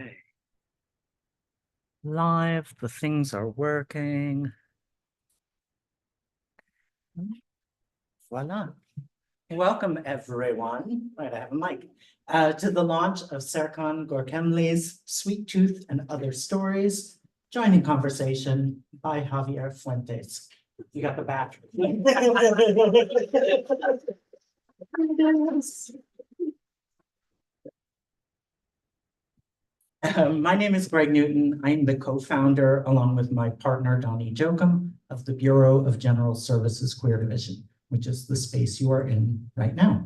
Okay. Live, the things are working. Voila. Welcome, everyone. Right, I have a mic. To the launch of Serkan Görkemli's Sweet Tooth and Other Stories, joining conversation by Javier Fuentes. You got the back. My name is Greg Newton. I'm the co-founder, along with my partner, Donnie Jokum, of the Bureau of General Services Queer Division, which is the space you are in right now.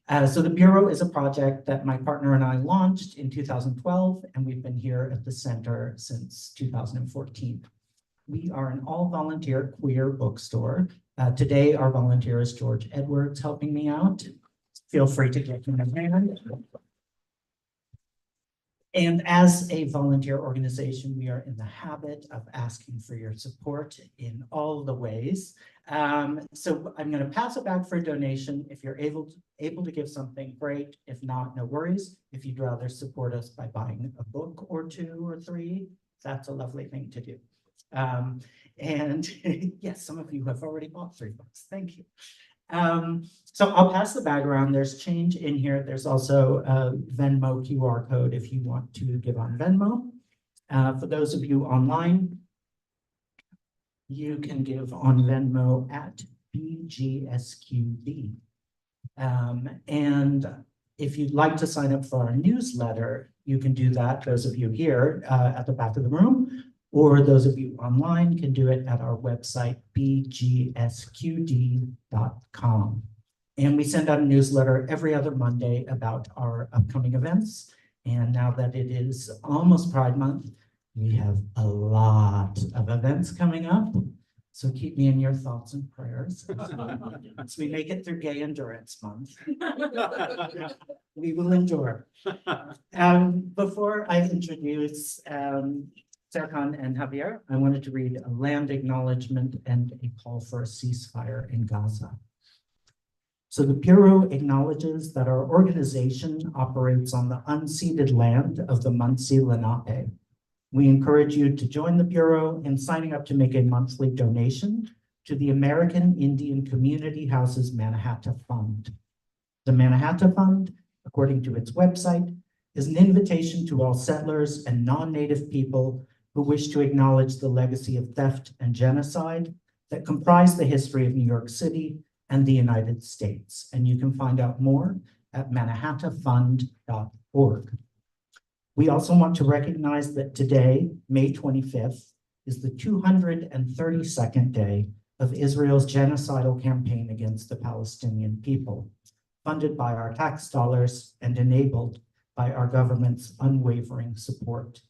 So the Bureau is a project that my partner and I launched in 2012, and we've been here at the center since 2014. We are an all-volunteer queer bookstore. Today, our volunteer is George Edwards helping me out. Feel free to give him a hand. And as a volunteer organization, we are in the habit of asking for your support in all the ways. So I'm going to pass it back for a donation. If you're able to give something, great. If not, no worries. If you'd rather support us by buying a book or two or three, that's a lovely thing to do. And yes, some of you have already bought 3 books. Thank you. So I'll pass the bag around. There's change in here. There's also a Venmo QR code if you want to give on Venmo. For those of you online, you can give on Venmo at BGSQD. And if you'd like to sign up for our newsletter, you can do that. Those of you here at the back of the room, or those of you online can do it at our website, bgsqd.com. And we send out a newsletter every other Monday about our upcoming events. And now that it is almost Pride Month, we have a lot of events coming up. So keep me in your thoughts and prayers as we make it through Gay Endurance Month. We will endure. Before I introduce Serkan and Javier, I wanted to read a land acknowledgement and a call for a ceasefire in Gaza. So the Bureau acknowledges that our organization operates on the unceded land of the Munsee Lenape. We encourage you to join the Bureau in signing up to make a monthly donation to the American Indian Community Houses Mannahatta Fund. The Mannahatta Fund, according to its website, is an invitation to all settlers and non-native people who wish to acknowledge the legacy of theft and genocide that comprise the history of New York City and the United States. And you can find out more at mannahattafund.org. We also want to recognize that today, May 25th, is the 232nd day of Israel's genocidal campaign against the Palestinian people, funded by our tax dollars and enabled by our government's unwavering support.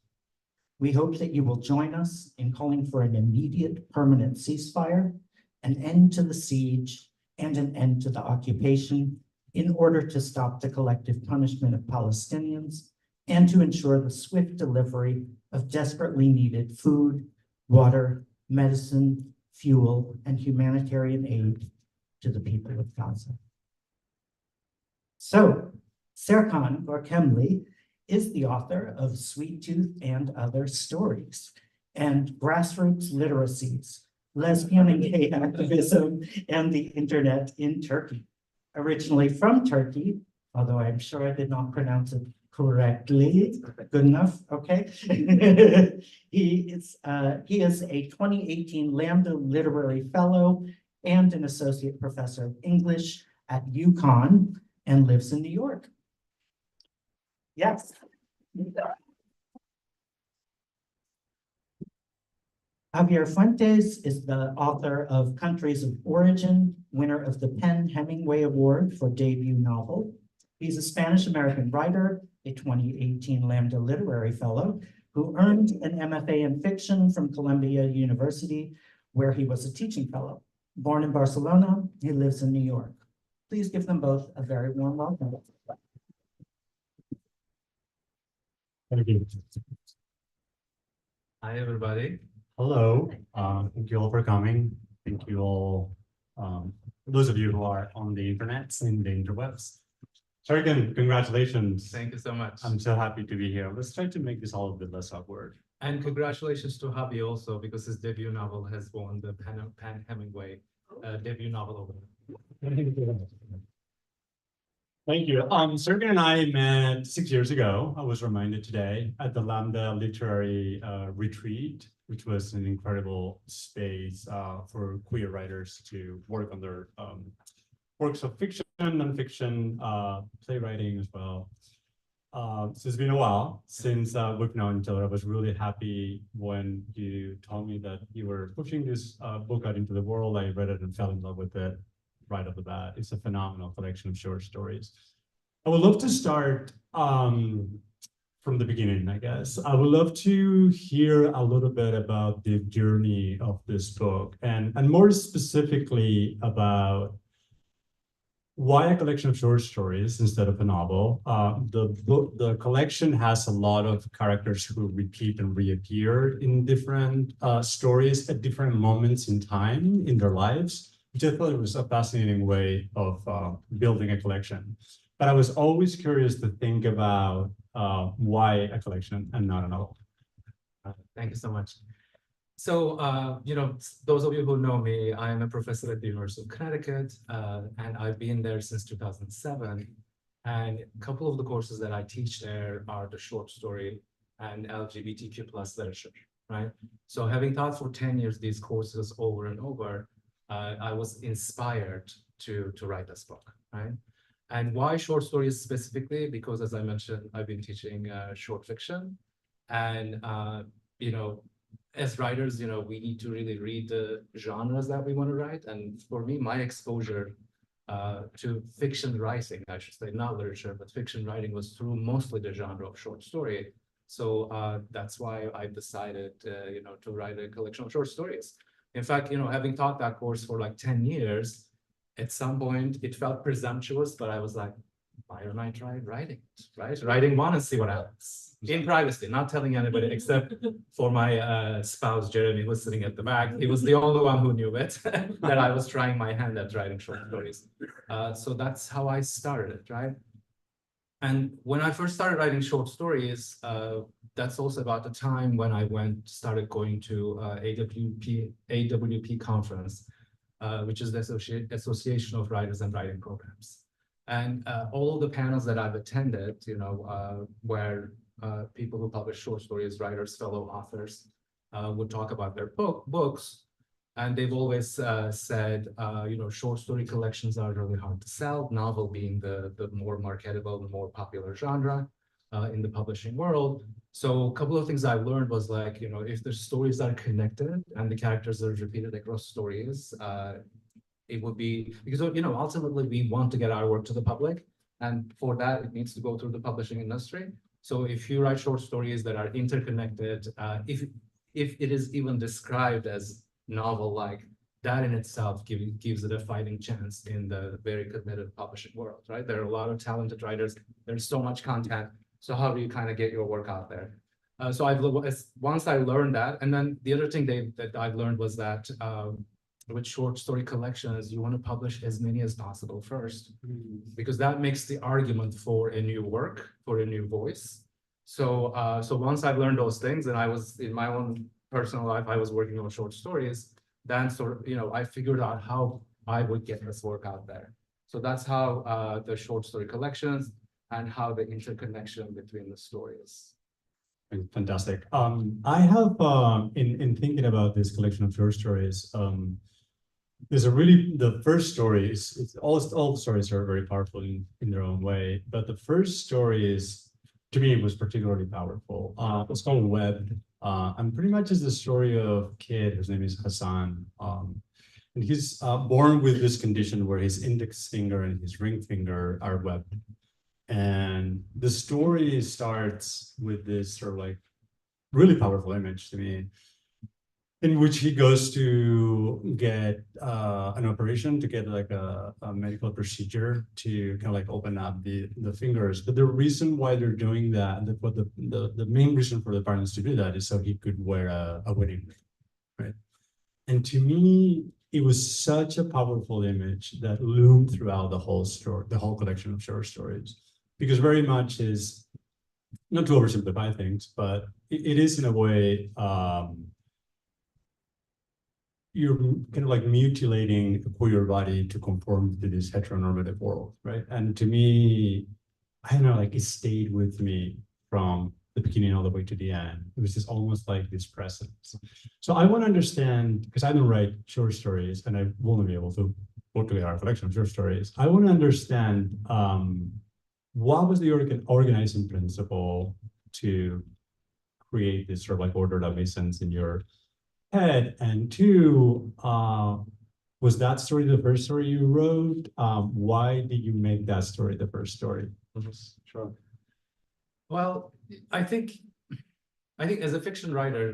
We hope that you will join us in calling for an immediate permanent ceasefire, an end to the siege, and an end to the occupation in order to stop the collective punishment of Palestinians and to ensure the swift delivery of desperately needed food, water, medicine, fuel, and humanitarian aid to the people of Gaza. So, Serkan Görkemli is the author of Sweet Tooth and Other Stories and Grassroots Literacies, Lesbian and Gay Activism and the Internet in Turkey. Originally from Turkey, although I'm sure I did not pronounce it correctly. Good enough, okay? He is a 2018 Lambda Literary Fellow and an Associate Professor of English at UConn and lives in New York. Yes. Javier Fuentes is the author of Countries of Origin, winner of the PEN Hemingway Award for debut novel. He's a Spanish-American writer, a 2018 Lambda Literary Fellow, who earned an MFA in fiction from Columbia University, where he was a teaching fellow. Born in Barcelona, he lives in New York. Please give them both a very warm welcome. Thank you. Hi, everybody. Hello. Thank you all for coming. Thank you all, those of you who are on the internet and the interwebs. Serkan, congratulations. Thank you so much. I'm so happy to be here. Let's try to make this all a bit less awkward. And congratulations to Javier also, because his debut novel has won the Pan Hemingway debut novel award. Thank you. Serkan and I met 6 years ago. I was reminded today at the Lambda Literary Retreat, which was an incredible space for queer writers to work on their works of fiction, nonfiction, playwriting as well. So it's been a while since we've known each other. I was really happy when you told me that you were pushing this book out into the world. I read it and fell in love with it right off the bat. It's a phenomenal collection of short stories. I would love to start from the beginning, I guess. I would love to hear a little bit about the journey of this book and more specifically about why a collection of short stories instead of a novel. The collection has a lot of characters who repeat and reappear in different stories at different moments in time in their lives, which I thought was a fascinating way of building a collection. But I was always curious to think about why a collection and not a novel. Thank you so much. So, those of you who know me, I am a professor at the University of Connecticut, and I've been there since 2007. And a couple of the courses that I teach there are the short story and LGBTQ+ literature, right? So having taught for 10 years these courses over and over, I was inspired to write this book, right? And why short stories specifically? Because as I mentioned, I've been teaching short fiction, and as writers, we need to really read the genres that we want to write. And for me, my exposure to fiction writing, I should say, not literature, but fiction writing was through mostly the genre of short story. So that's why I decided, to write a collection of short stories. In fact, having taught that course for like 10 years, at some point it felt presumptuous, but I was like, why don't I try writing it, right? Writing one and see what happens. In privacy, not telling anybody except for my spouse, Jeremy, who was sitting at the back. He was the only one who knew it, that I was trying my hand at writing short stories. So that's how I started, right? And when I first started writing short stories, that's also about the time when I started going to AWP conference, which is the Association of Writers and Writing Programs. And all of the panels that I've attended, where people who publish short stories, writers, fellow authors, would talk about their books. And they've always said, short story collections are really hard to sell, novel being the more marketable, the more popular genre in the publishing world. So a couple of things I learned was like, if the stories are connected and the characters are repeated across stories, it would be, because, ultimately we want to get our work to the public. And for that, it needs to go through the publishing industry. So if you write short stories that are interconnected, if it is even described as novel-like, that in itself gives it a fighting chance in the very committed publishing world, right? There are a lot of talented writers. There's so much content. So how do you kind of get your work out there? So once I learned that, and then the other thing that I've learned was that with short story collections, you want to publish as many as possible first, because that makes the argument for a new work, for a new voice. So once I've learned those things, and I was in my own personal life, I was working on short stories, then I figured out how I would get this work out there. So that's how the short story collections and how the interconnection between the stories. Fantastic. I have in thinking about this collection of short stories, the first story is all the stories are very powerful in their own way, but the first story is, to me, it was particularly powerful. It's called Webbed, and pretty much is the story of a kid whose name is Hassan, and he's born with this condition where his index finger and his ring finger are webbed. And the story starts with this sort of like really powerful image to me, in which he goes to get an operation, to get like a medical procedure to kind of like open up the fingers. But the reason why they're doing that, the main reason for the parents to do that is so he could wear a wedding ring, right? And to me, it was such a powerful image that loomed throughout the whole story, the whole collection of short stories, because very much is, not to oversimplify things, but it is in a way, you're kind of like mutilating a queer body to conform to this heteronormative world, right? And to me, I don't know, like it stayed with me from the beginning all the way to the end. It was just almost like this presence. So I want to understand, because I don't write short stories and I won't be able to put together a collection of short stories. I want to understand what was the organizing principle to create this sort of like order that makes sense in your head, and two, was that story the first story you wrote? Why did you make that story the first story? Sure. Well, I think as a fiction writer,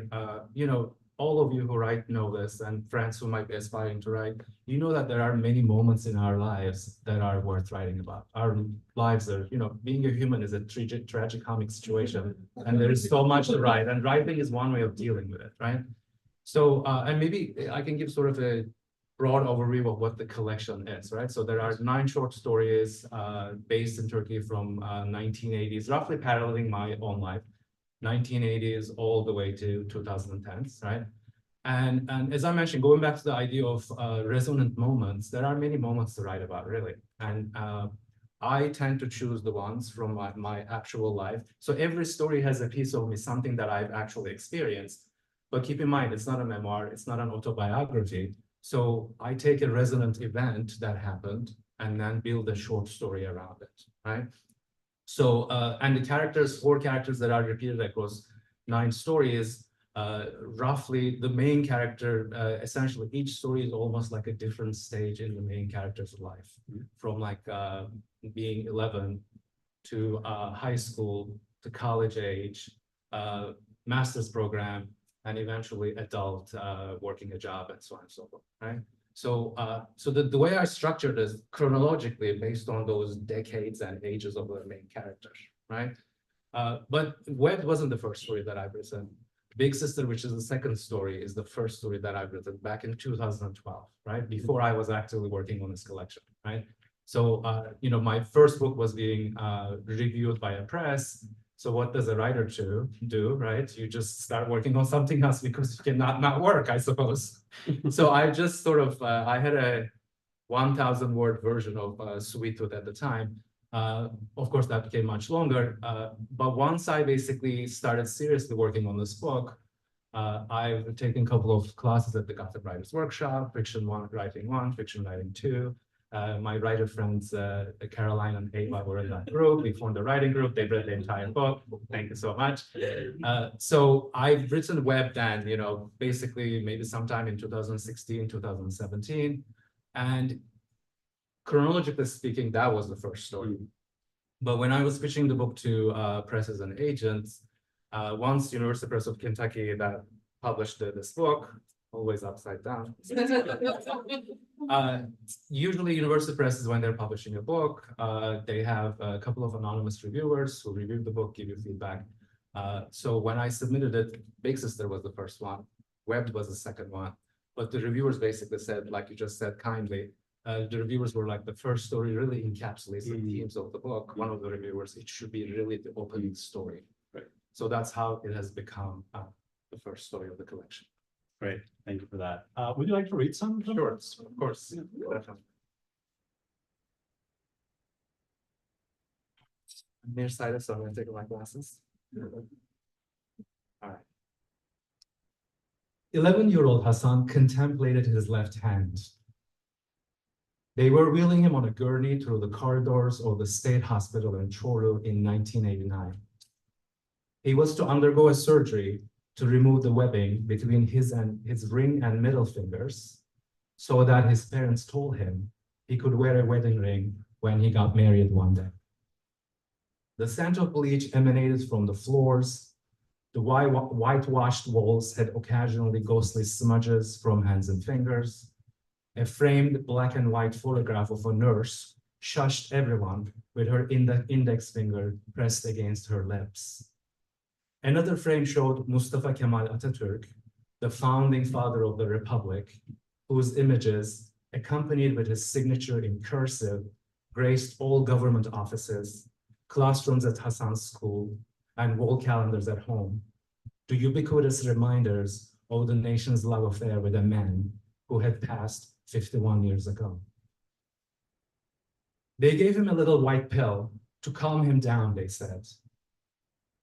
you know, all of you who write know this, and friends who might be aspiring to write, you know that there are many moments in our lives that are worth writing about. Our lives are, you know, being a human is a tragic comic situation, and there is so much to write, and writing is one way of dealing with it, right? So, and maybe I can give sort of a broad overview of what the collection is, right? So there are 9 short stories based in Turkey from 1980s, roughly paralleling my own life, 1980s all the way to 2010s, right? And as I mentioned, going back to the idea of resonant moments, there are many moments to write about, really. And I tend to choose the ones from my actual life. So every story has a piece of me, something that I've actually experienced. But keep in mind, it's not a memoir, it's not an autobiography. So I take a resonant event that happened and then build a short story around it, right? So, and the characters, 4 characters that are repeated across 9 stories, roughly the main character, essentially each story is almost like a different stage in the main character's life, from like being 11 to high school to college age, master's program, and eventually adult working a job and so on and so forth, right? So, so the way I structured is chronologically based on those decades and ages of the main characters, right? But Wed wasn't the first story that I've written. Big Sister, which is the second story, is the first story that I've written back in 2012, right? Before I was actively working on this collection, right? So, you know, my first book was being reviewed by a press. So what does a writer do, right? You just start working on something else because you cannot not work, I suppose. So I just sort of, I had a 1,000 word version of Sweet Tooth at the time. Of course, that became much longer. But once I basically started seriously working on this book, I've taken a couple of classes at the Gothic Writers Workshop, Fiction Writing 1, Fiction Writing 2. My writer friends, Caroline and Ava, were in that group. We formed a writing group. They read the entire book. Thank you so much. So I've written Web then, you know, basically maybe sometime in 2016, 2017. And chronologically speaking, that was the first story. But when I was pitching the book to presses and agents, once University Press of Kentucky that published this book, always upside down. Usually University Presses, when they're publishing a book, they have a couple of anonymous reviewers who review the book, give you feedback. So when I submitted it, Big Sister was the first one, Webbed was the second one. But the reviewers basically said, like you just said kindly, the reviewers were like, the first story really encapsulates the themes of the book. One of the reviewers, it should be really the opening story. Right. So that's how it has become the first story of the collection. Great, thank you for that. Would you like to read some? Sure, of course. Yeah, definitely. I'm nearsighted, so I'm going to take my glasses. All right. 11-year-old Hassan contemplated his left hand. They were wheeling him on a gurney through the corridors of the state hospital in Çorum in 1989. He was to undergo a surgery to remove the webbing between his ring and middle fingers, so that his parents told him he could wear a wedding ring when he got married one day. The scent of bleach emanated from the floors. The whitewashed walls had occasionally ghostly smudges from hands and fingers. A framed black and white photograph of a nurse shushed everyone with her index finger pressed against her lips. Another frame showed Mustafa Kemal Atatürk, the founding father of the Republic, whose images, accompanied with his signature in cursive, graced all government offices, classrooms at Hassan's school, and wall calendars at home, the ubiquitous reminders of the nation's love affair with a man who had passed 51 years ago. They gave him a little white pill to calm him down, they said.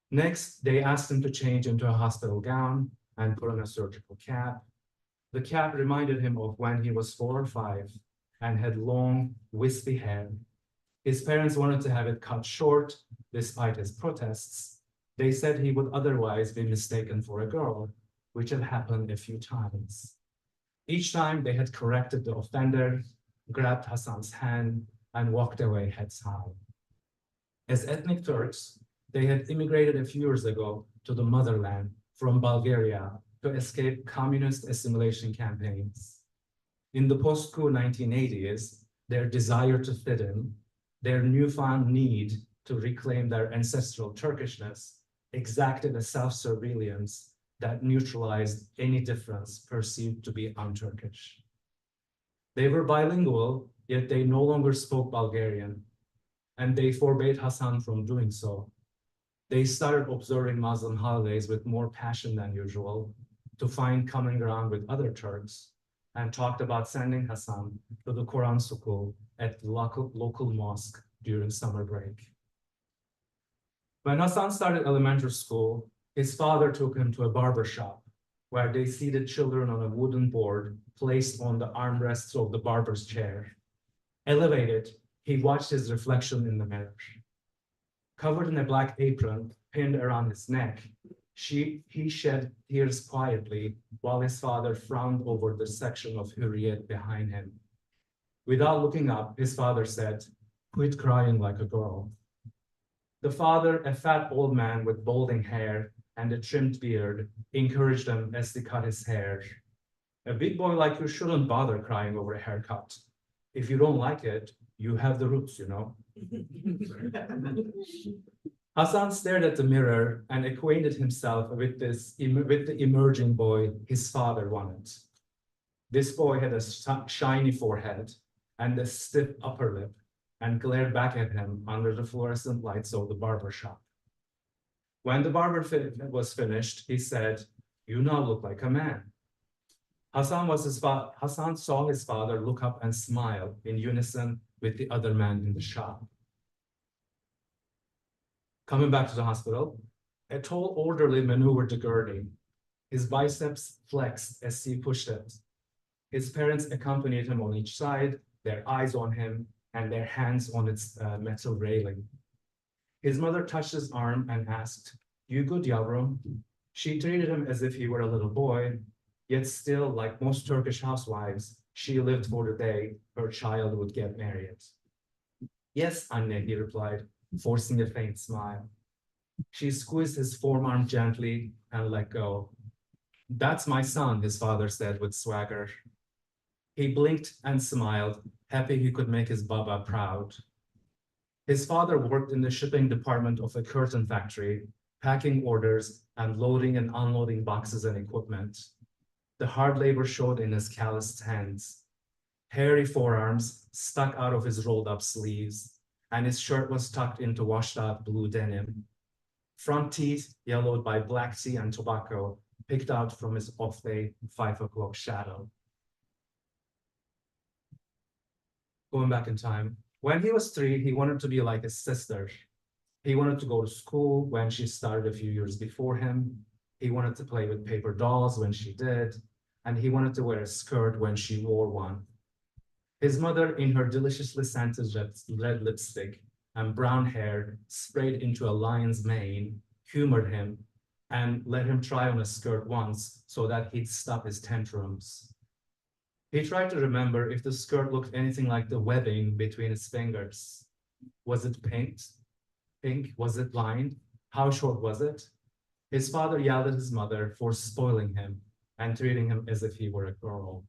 Next, they asked him to change into a hospital gown and put on a surgical cap. The cap reminded him of when he was 4 or 5 and had long, wispy hair. His parents wanted to have it cut short, despite his protests. They said he would otherwise be mistaken for a girl, which had happened a few times. Each time they had corrected the offender, grabbed Hassan's hand, and walked away heads high. As ethnic Turks, they had immigrated a few years ago to the motherland from Bulgaria to escape communist assimilation campaigns. In the post-coup 1980s, their desire to fit in, their newfound need to reclaim their ancestral Turkishness, exacted a self-surveillance that neutralized any difference perceived to be un-Turkish. They were bilingual, yet they no longer spoke Bulgarian, and they forbade Hassan from doing so. They started observing Muslim holidays with more passion than usual to find common ground with other Turks, and talked about sending Hassan to the Quran school at the local mosque during summer break. When Hassan started elementary school, his father took him to a barber shop where they seated children on a wooden board placed on the armrests of the barber's chair. Elevated, he watched his reflection in the mirror. Covered in a black apron pinned around his neck, he shed tears quietly while his father frowned over the section of Hürriyet behind him. Without looking up, his father said, "Quit crying like a girl." The father, a fat old man with balding hair and a trimmed beard, encouraged him as he cut his hair. "A big boy like you shouldn't bother crying over a haircut. If you don't like it, you have the roots, you know." Hassan stared at the mirror and acquainted himself with the emerging boy his father wanted. This boy had a shiny forehead and a stiff upper lip, and glared back at him under the fluorescent lights of the barber shop. When the barber was finished, he said, "You now look like a man." Hassan saw his father look up and smile in unison with the other man in the shop. Coming back to the hospital, a tall orderly maneuvered the gurney. His biceps flexed as he pushed it. His parents accompanied him on each side, their eyes on him and their hands on its metal railing. His mother touched his arm and asked, "You good, yavrum?" She treated him as if he were a little boy, yet still, like most Turkish housewives, she lived for the day her child would get married. "Yes, Anne," he replied, forcing a faint smile. She squeezed his forearm gently and let go. "That's my son," his father said with swagger. He blinked and smiled, happy he could make his Baba proud. His father worked in the shipping department of a curtain factory, packing orders and loading and unloading boxes and equipment. The hard labor showed in his calloused hands. Hairy forearms stuck out of his rolled up sleeves, and his shirt was tucked into washed out blue denim. Front teeth, yellowed by black tea and tobacco, picked out from his off-day 5 o'clock shadow. Going back in time, when he was 3, he wanted to be like his sister. He wanted to go to school when she started a few years before him. He wanted to play with paper dolls when she did, and he wanted to wear a skirt when she wore one. His mother, in her deliciously scented red lipstick and brown hair sprayed into a lion's mane, humored him and let him try on a skirt once so that he'd stop his tantrums. He tried to remember if the skirt looked anything like the webbing between his fingers. Was it pink? Was it lined? How short was it? His father yelled at his mother for spoiling him and treating him as if he were a girl.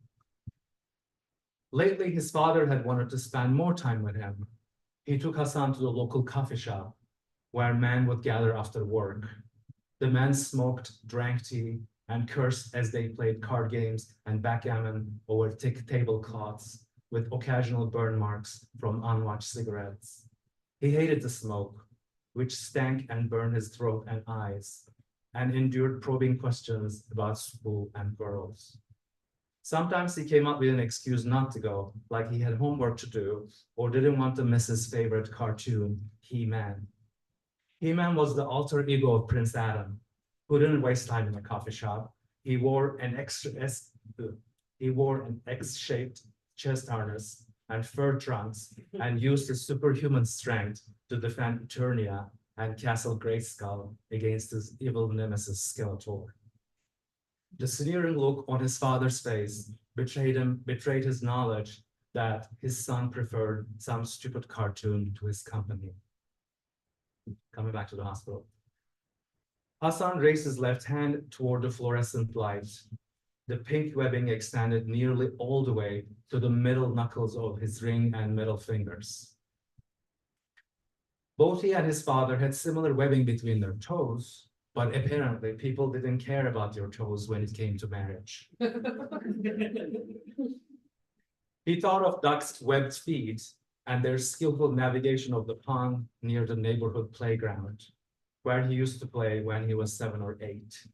Lately, his father had wanted to spend more time with him. He took Hassan to the local coffee shop where men would gather after work. The men smoked, drank tea, and cursed as they played card games and backgammon over thick tablecloths with occasional burn marks from unwatched cigarettes. He hated the smoke, which stank and burned his throat and eyes, and endured probing questions about school and girls. Sometimes he came up with an excuse not to go, like he had homework to do or didn't want to miss his favorite cartoon, He-Man. He-Man was the alter ego of Prince Adam, who didn't waste time in a coffee shop. He wore an X-shaped chest harness and fur trunks and used his superhuman strength to defend Eternia and Castle Grayskull against his evil nemesis Skeletor. The sneering look on his father's face betrayed his knowledge that his son preferred some stupid cartoon to his company. Coming back to the hospital. Hassan raised his left hand toward the fluorescent light. The pink webbing extended nearly all the way to the middle knuckles of his ring and middle fingers. Both he and his father had similar webbing between their toes, but apparently people didn't care about your toes when it came to marriage. He thought of Duck's webbed feet and their skillful navigation of the pond near the neighborhood playground, where he used to play when he was 7 or 8.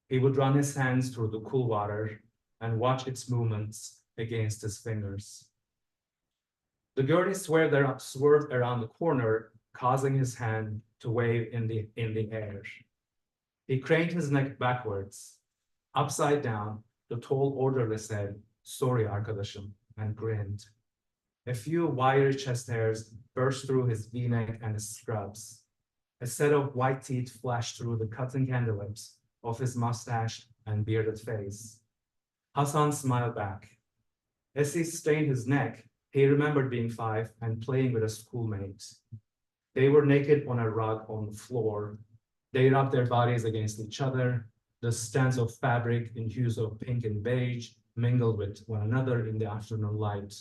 He would run his hands through the cool water and watch its movements against his fingers. The gurney swerved around the corner, causing his hand to wave in the air. He craned his neck backwards. Upside down, the tall orderly said, "Sorry, arkadaşım," and grinned. A few wiry chest hairs burst through his V-neck and his scrubs. A set of white teeth flashed through the cutting candlelips of his mustache and bearded face. Hassan smiled back. As he strained his neck, he remembered being 5 and playing with a schoolmate. They were naked on a rug on the floor. They rubbed their bodies against each other. The strands of fabric in hues of pink and beige mingled with one another in the afternoon light.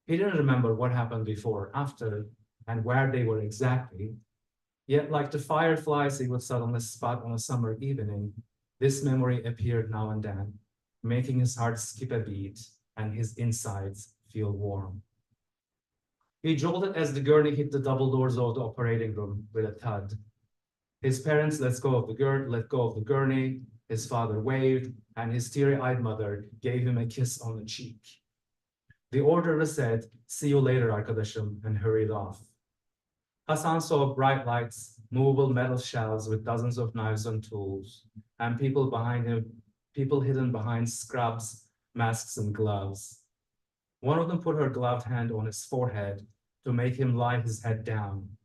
He didn't remember what happened before or after and where they were exactly. Yet, like the fireflies he would suddenly spot on a summer evening, this memory appeared now and then, making his heart skip a beat and his insides feel warm. He jolted as the gurney hit the double doors of the operating room with a thud. His parents let go of the gurney, his father waved, and his teary-eyed mother gave him a kiss on the cheek. The orderly said, "See you later, arkadaşım," and hurried off. Hassan saw bright lights, movable metal shelves with dozens of knives and tools, and people behind him, people hidden behind scrubs, masks, and gloves. One of them put her gloved hand on his forehead to make him lie his head down.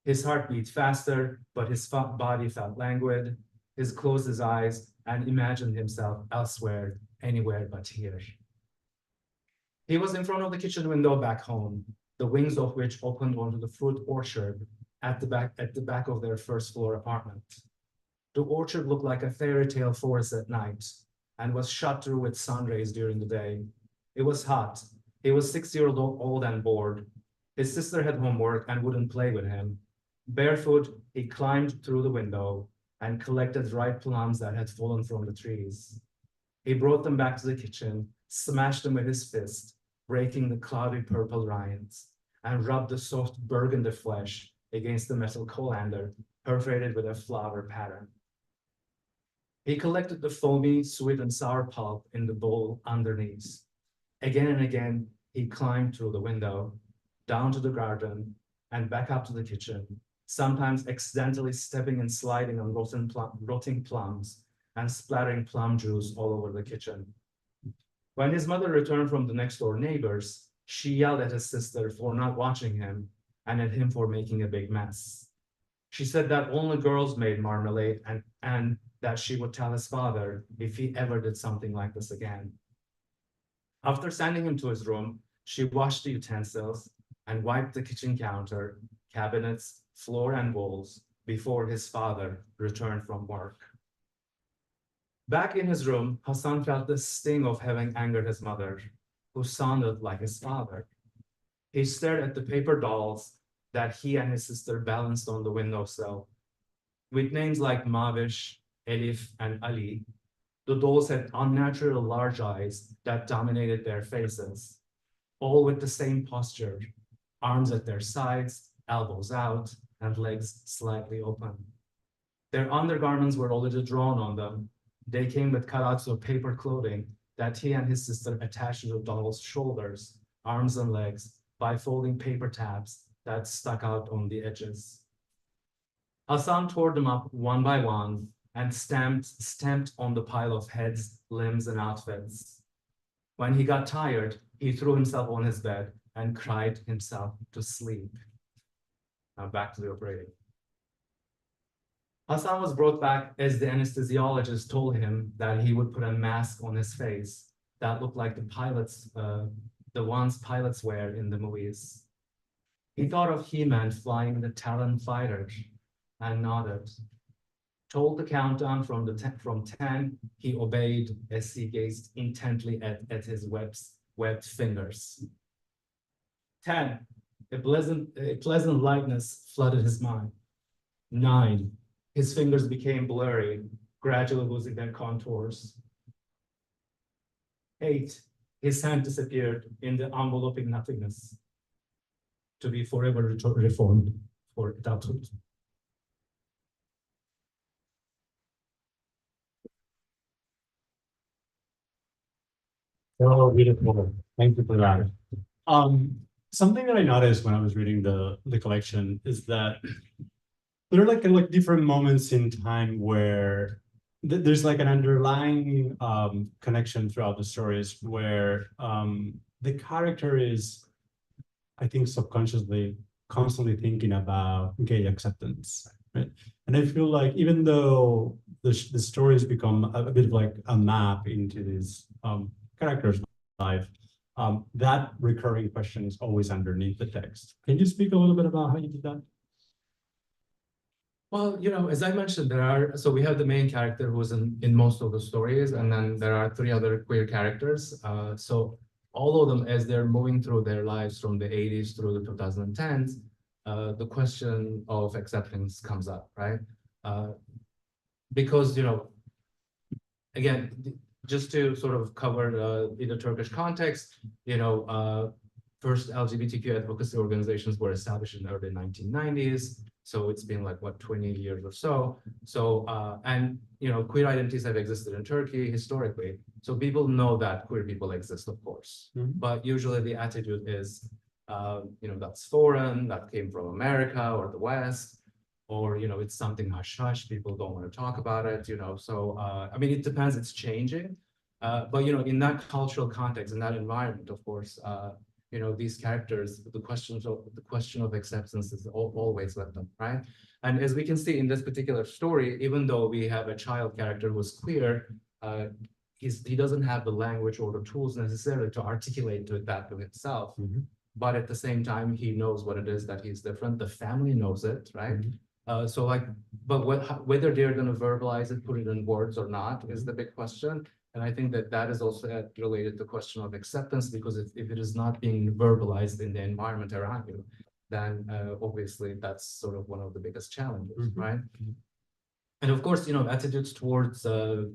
His heart beat faster, but his body felt languid. He closed his eyes and imagined himself elsewhere, anywhere but here. He was in front of the kitchen window back home, the wings of which opened onto the fruit orchard at the back of their first floor apartment. The orchard looked like a fairy tale forest at night and was shot through with sun rays during the day. It was hot. He was 6 years old and bored. His sister had homework and wouldn't play with him. Barefoot, he climbed through the window and collected ripe plums that had fallen from the trees. He brought them back to the kitchen, smashed them with his fist, breaking the cloudy purple rinds, and rubbed the soft burgundy flesh against the metal colander, perforated with a flower pattern. He collected the foamy, sweet and sour pulp in the bowl underneath. Again and again, he climbed through the window, down to the garden, and back up to the kitchen, sometimes accidentally stepping and sliding on rotting plums and splattering plum juice all over the kitchen. When his mother returned from the next door neighbors, she yelled at his sister for not watching him and at him for making a big mess. She said that only girls made marmalade and that she would tell his father if he ever did something like this again. After sending him to his room, she washed the utensils and wiped the kitchen counter, cabinets, floor, and walls before his father returned from work. Back in his room, Hassan felt the sting of having angered his mother, who sounded like his father. He stared at the paper dolls that he and his sister balanced on the windowsill. With names like Mavish, Elif, and Ali, The dolls had unnatural large eyes that dominated their faces, all with the same posture, arms at their sides, elbows out, and legs slightly open. Their undergarments were already drawn on them. They came with cutouts of paper clothing that he and his sister attached to the doll's shoulders, arms, and legs by folding paper tabs that stuck out on the edges. Hassan tore them up one by one and stamped on the pile of heads, limbs, and outfits. When he got tired, he threw himself on his bed and cried himself to sleep. Now back to the operating. Hassan was brought back as the anesthesiologist told him that he would put a mask on his face that looked like the ones pilots wear in the movies. He thought of He-Man flying the Talon fighter and nodded. Told the countdown from 10, he obeyed as he gazed intently at his webbed fingers. 10, a pleasant lightness flooded his mind. 9, his fingers became blurry, gradually losing their contours. 8, his hand disappeared in the enveloping nothingness, to be forever reformed for adulthood. Oh, beautiful. Thank you for that. Something that I noticed when I was reading the collection is that there are like different moments in time where there's like an underlying connection throughout the stories where the character is, I think, subconsciously constantly thinking about gay acceptance, right? And I feel like even though the stories become a bit of like a map into this character's life, that recurring question is always underneath the text. Can you speak a little bit about how you did that? Well, as I mentioned, so we have the main character who's in most of the stories, and then there are 3 other queer characters. So all of them, as they're moving through their lives from the 80s through the 2010s, the question of acceptance comes up, right? Because, again, just to sort of cover in the Turkish context, first LGBTQ advocacy organizations were established in the early 1990s. So it's been like, 20 years or so. So, and, queer identities have existed in Turkey historically. So people know that queer people exist, of course. Mm-hmm. But usually the attitude is, that's foreign, that came from America or the West, or, it's something hush-hush, people don't want to talk about it, So, I mean, it depends, it's changing. But, in that cultural context, in that environment, of course, these characters, the question of acceptance is always with them, right? And as we can see in this particular story, even though we have a child character who's queer, he doesn't have the language or the tools necessarily to articulate that to himself. Mm-hmm. But at the same time, he knows what it is that he's different. The family knows it, right? Mm-hmm. But whether they're going to verbalize it, put it in words or not, is the big question. And I think that is also related to the question of acceptance, because if it is not being verbalized in the environment around you, then obviously that's sort of one of the biggest challenges, mm-hmm. right? Mm-hmm. And of course, attitudes towards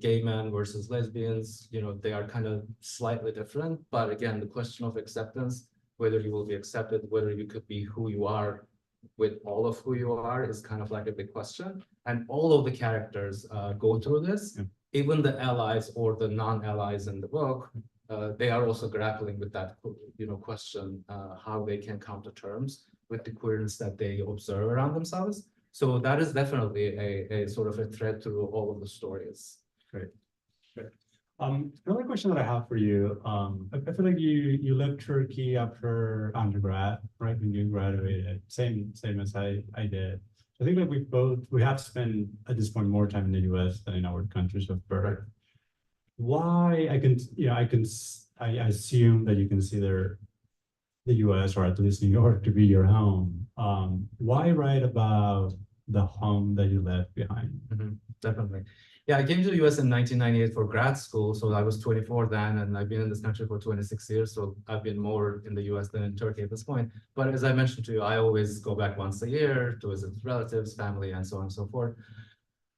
gay men versus lesbians, they are kind of slightly different. But again, the question of acceptance, whether you will be accepted, whether you could be who you are with all of who you are, is kind of like a big question. And all of the characters go through this. Yeah. Even the allies or the non-allies in the book, they are also grappling with that, question, how they can come to terms with the queerness that they observe around themselves. So that is definitely a sort of a thread through all of the stories. Great. Great. Another question that I have for you, I feel like you left Turkey after undergrad, right? When you graduated, same as I did. I think that we have spent at this point more time in the U.S. than in our countries of birth. Right. Why I assume that you consider the U.S. or at least New York to be your home. Why write about the home that you left behind? Mm-hmm. Definitely. Yeah, I came to the US in 1998 for grad school. So I was 24 then, and I've been in this country for 26 years. So I've been more in the US than in Turkey at this point. But as I mentioned to you, I always go back once a year to visit relatives, family, and so on and so forth.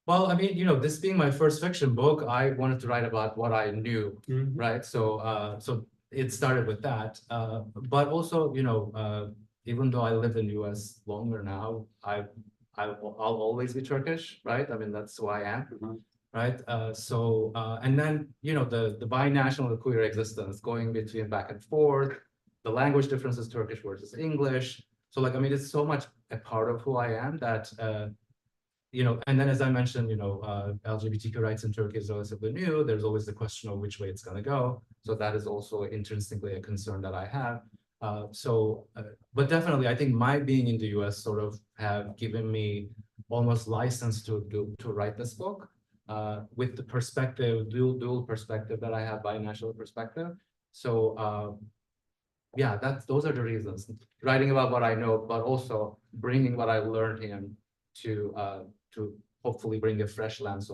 Well, I mean, this being my first fiction book, I wanted to write about what I knew, right? So it started with that. But also, even though I live in the US longer now, I'll always be Turkish, right? I mean, that's who I am, right? And then, the binational, the queer existence, going between back and forth, the language differences, Turkish versus English. So like, I mean, it's so much a part of who I am that, and then as I mentioned, LGBTQ rights in Turkey is relatively new. There's always the question of which way it's going to go. So that is also intrinsically a concern that I have. But definitely, I think my being in the US sort of have given me almost license to write this book with the perspective, dual perspective that I have, binational perspective. So yeah, those are the reasons. Writing about what I know, but also bringing what I learned in to hopefully bring a fresh lens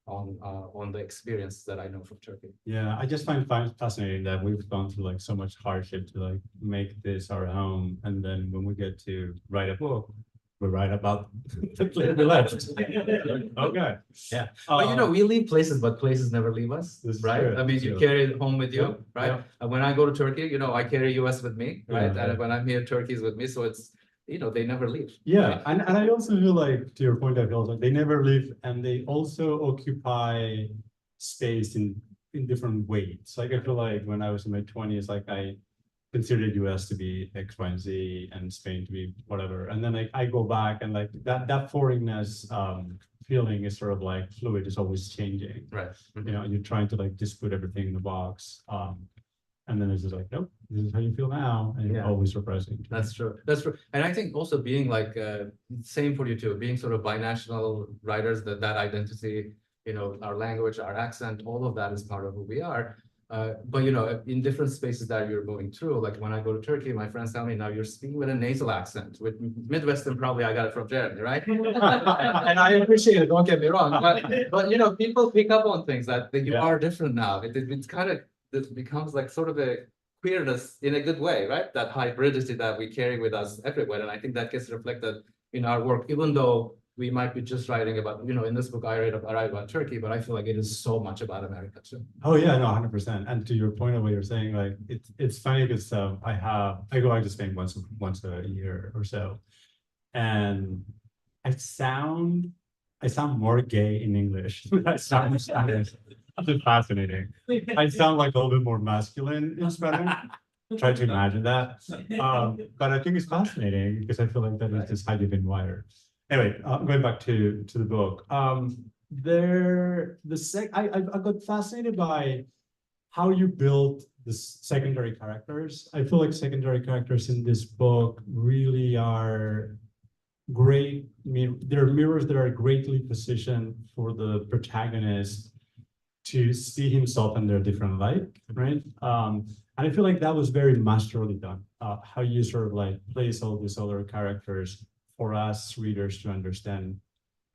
on the experience that I know from Turkey. Yeah, I just find fascinating that we've gone through like so much hardship to like make this our home, and then when we get to write a book, we write about the place we left. Okay. Yeah, but we leave places, but places never leave us, right? True, I mean, you carry it home with you, right? Yeah. And when I go to Turkey, I carry US with me, right? Yeah, And when I'm here, Turkey's with me, so it's they never leave. Yeah, right? and I also feel like, to your point, I feel like they never leave, and they also occupy space in different ways. Like I feel like when I was in my 20s, like I considered US to be X, Y, and Z, and Spain to be whatever. And then I go back, and like that foreignness feeling is sort of like fluid, is always changing. Right. You're trying to like just put everything in a box. And then it's just like, nope, this is how you feel now, and it's always surprising. That's true. That's true. And I think also being like, same for you too, being sort of binational writers, that identity, our language, our accent, all of that is part of who we are. But in different spaces that you're going through, like when I go to Turkey, my friends tell me, now you're speaking with a nasal accent. With Midwestern, probably I got it from Jeremy, right? And I appreciate it, don't get me wrong. But people pick up on things that you are different now. It's kind of, it becomes like sort of a queerness in a good way, right? That hybridity that we carry with us everywhere. And I think that gets reflected in our work, even though we might be just writing about, in this book, I write about Turkey, but I feel like it is so much about America too. Oh yeah, no, 100%. And to your point of what you're saying, like it's funny because I go back to Spain once a year or so, and I sound more gay in English than I sound in Spanish. It's fascinating. I sound like a little bit more masculine in Spanish. Try to imagine that. But I think it's fascinating because I feel like that is just how you've been wired. Anyway, going back to the book, I got fascinated by how you built the secondary characters. I feel like secondary characters in this book really are great. They're mirrors that are greatly positioned for the protagonist to see himself in their different light, right? And I feel like that was very masterfully done. How you sort of like place all these other characters for us readers to understand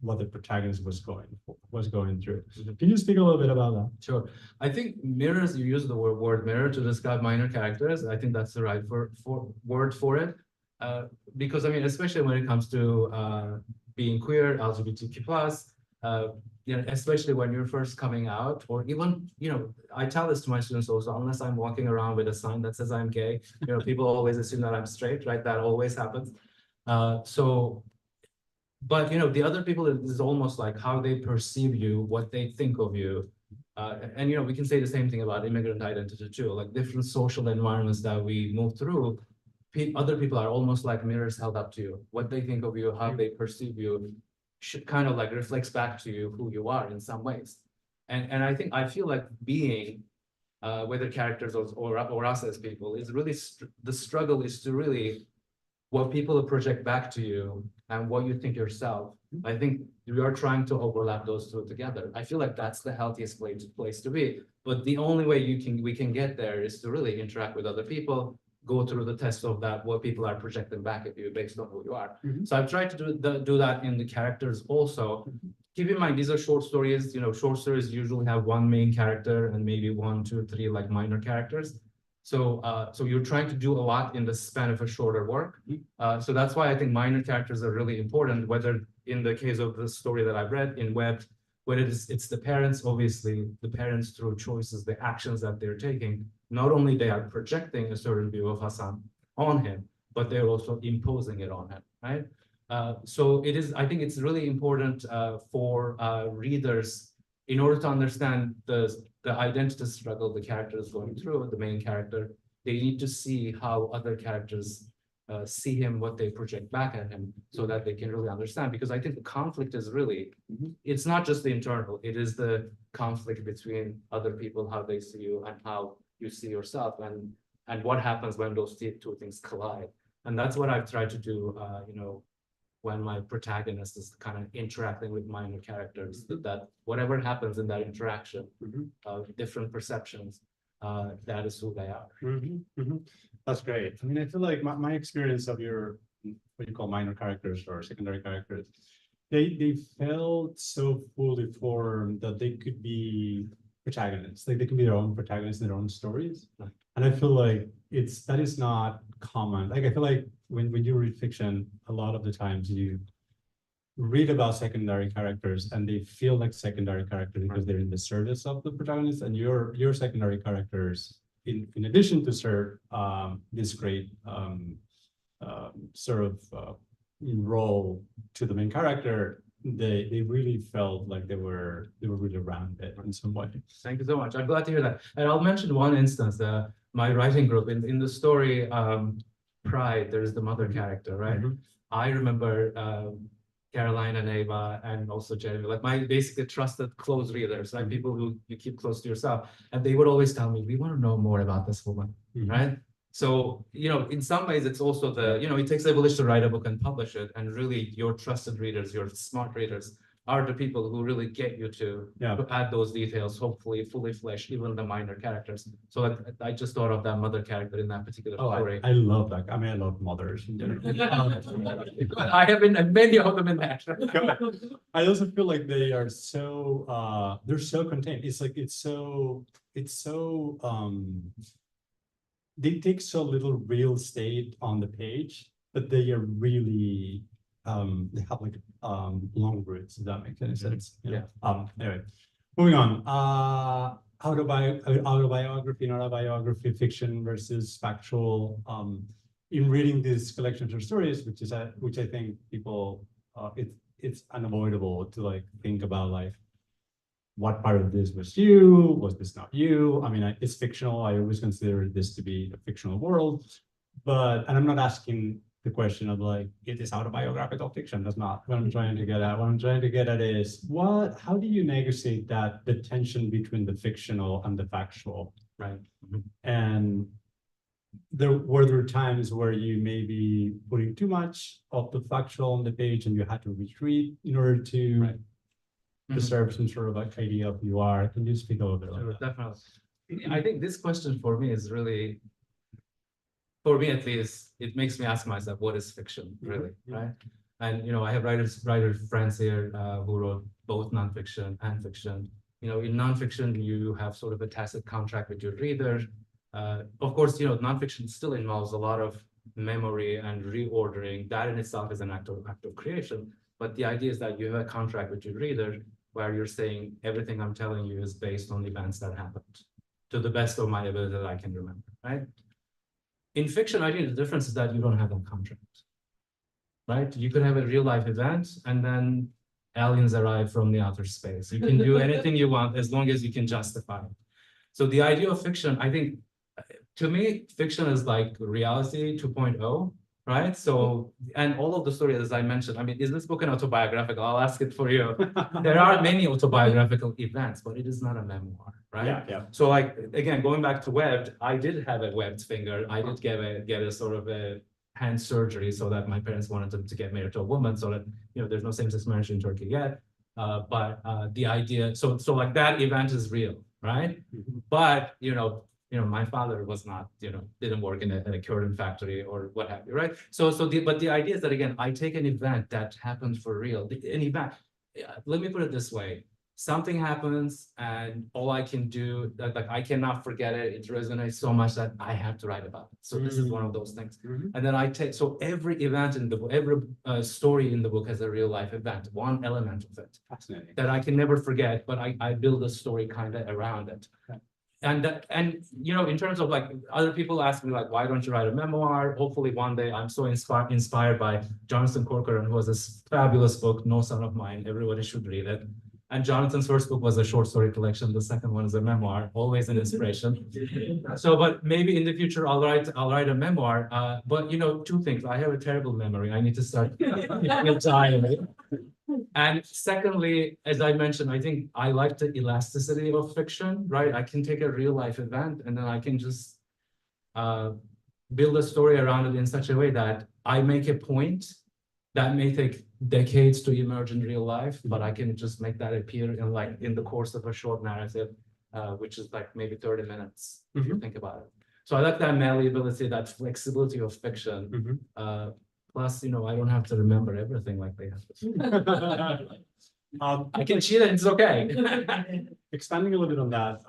what the protagonist was going through. Can you speak a little bit about that? Sure. I think mirrors, you use the word mirror to describe minor characters. I think that's the right word for it. Because I mean, especially when it comes to being queer, LGBTQ+, especially when you're first coming out, or even, I tell this to my students also, unless I'm walking around with a sign that says I'm gay, people always assume that I'm straight, right? That always happens. But the other people is almost like how they perceive you, what they think of you. And we can say the same thing about immigrant identity too, like different social environments that we move through. Other people are almost like mirrors held up to you. What they think of you, how they perceive you, should kind of like reflects back to you who you are in some ways. And I feel like being, whether characters or us as people, is really the struggle is to really what people project back to you and what you think yourself. I think we are trying to overlap those two together. I feel like that's the healthiest place to be. But the only way we can get there is to really interact with other people, go through the test of that, what people are projecting back at you based on who you are. So I've tried to do that in the characters also. Keep in mind, these are short stories. Short stories usually have one main character and maybe 1, 2, 3 like minor characters. So you're trying to do a lot in the span of a shorter work. So that's why I think minor characters are really important, whether in the case of the story that I've read in Web, where it's the parents, obviously, the parents through choices, the actions that they're taking, not only they are projecting a certain view of Hassan on him, but they're also imposing it on him, right? So it is, I think it's really important for readers, in order to understand the identity struggle the character is going through, the main character, they need to see how other characters see him, what they project back at him, so that they can really understand. Because I think the conflict is really, it's not just the internal, it is the conflict between other people, how they see you and how you see yourself, and what happens when those two things collide. And that's what I've tried to do, you know, when my protagonist is kind of interacting with minor characters, that whatever happens in that interaction, different perceptions, that is who they are. That's great. I mean, I feel like my experience of your, what you call minor characters or secondary characters, they felt so fully formed that they could be protagonists. Like they can be their own protagonists in their own stories. And I feel like that is not common. Like I feel like when you read fiction, a lot of the times you read about secondary characters and they feel like secondary characters because they're in the service of the protagonist, and your secondary characters, in addition to serve this great sort of role to the main character, they really felt like they were really around it in some way. Thank you so much. I'm glad to hear that. And I'll mention one instance, my writing group in the story Pride, there's the mother character, right? I remember Caroline and Ava and also Jeremy, like my basically trusted close readers, like people who you keep close to yourself. And they would always tell me, we want to know more about this woman, right? So, you know, in some ways, it's also it takes a village to write a book and publish it. And really your trusted readers, your smart readers are the people who really get you to add those details, hopefully fully flesh even the minor characters. So like, I just thought of that mother character in that particular story. I love that. I mean, I love mothers in general. I have been many of them in that. I also feel like they are so they're so contained. It's like it's so they take so little real estate on the page, but they are really they have like long roots, if that makes any sense. You know? Anyway, moving on. Autobiography, not autobiography, fiction versus factual. In reading these collections of stories, which I think people it's unavoidable to like think about like what part of this was you, was this not you? I mean, it's fictional. I always consider this to be a fictional world, and I'm not asking the question of like, it is autobiographical fiction. That's not what I'm trying to get at. What I'm trying to get at is how do you negotiate the tension between the fictional and the factual, right? And were there times where you may be putting too much of the factual on the page and you had to retreat in order to preserve some sort of like idea of who you are? Can you speak a little bit about that? Definitely. I think this question for me is really, for me at least, it makes me ask myself, what is fiction really, right? And, you know, I have writer friends here who wrote both nonfiction and fiction. You know, in nonfiction, you have sort of a tacit contract with your reader. Of course, you know, nonfiction still involves a lot of memory and reordering. That in itself is an act of creation. But the idea is that you have a contract with your reader where you're saying everything I'm telling you is based on events that happened to the best of my ability that I can remember, right? In fiction, I think the difference is that you don't have that contract, right? You could have a real life event and then aliens arrive from the outer space. You can do anything you want as long as you can justify it. So the idea of fiction, I think, to me, fiction is like reality 2.0, right? So, and all of the stories, as I mentioned, I mean, is this book an autobiographical? I'll ask it for you. There are many autobiographical events, but it is not a memoir, right? Yeah. So like, again, going back to webbed, I did have a webbed finger. I did get a sort of a hand surgery so that my parents wanted them to get married to a woman so that, you know, there's no same-sex marriage in Turkey yet. But the idea, so like that event is real, right? But, you know, my father was not, didn't work in a curtain factory or what have you, right? But the idea is that, again, I take an event that happened for real, an event. Let me put it this way. something happens and all I can do, that like I cannot forget it. It resonates so much that I have to write about it. So this is one of those things. And then I take, so every event in the book, every story in the book has a real life event, one element of it Fascinating. that I can never forget, but I build a story kind of around it. Okay. And you know, in terms of like other people ask me like, why don't you write a memoir? Hopefully one day. I'm so inspired by Jonathan Corcoran, who has this fabulous book, No Son of Mine. Everybody should read it. And Jonathan's first book was a short story collection. The second one is a memoir, always an inspiration. So, but maybe in the future I'll write a memoir. But you know, two things. I have a terrible memory. I need to start diary. And secondly, as I mentioned, I think I like the elasticity of fiction, right? I can take a real life event and then I can just build a story around it in such a way that I make a point that may take decades to emerge in real life, but I can just make that appear in the course of a short narrative, which is like maybe 30 minutes, if you think about it. So I like that malleability, that flexibility of fiction. Plus, you know, I don't have to remember everything like they have to. I can cheat it, it's okay. Expanding a little bit on that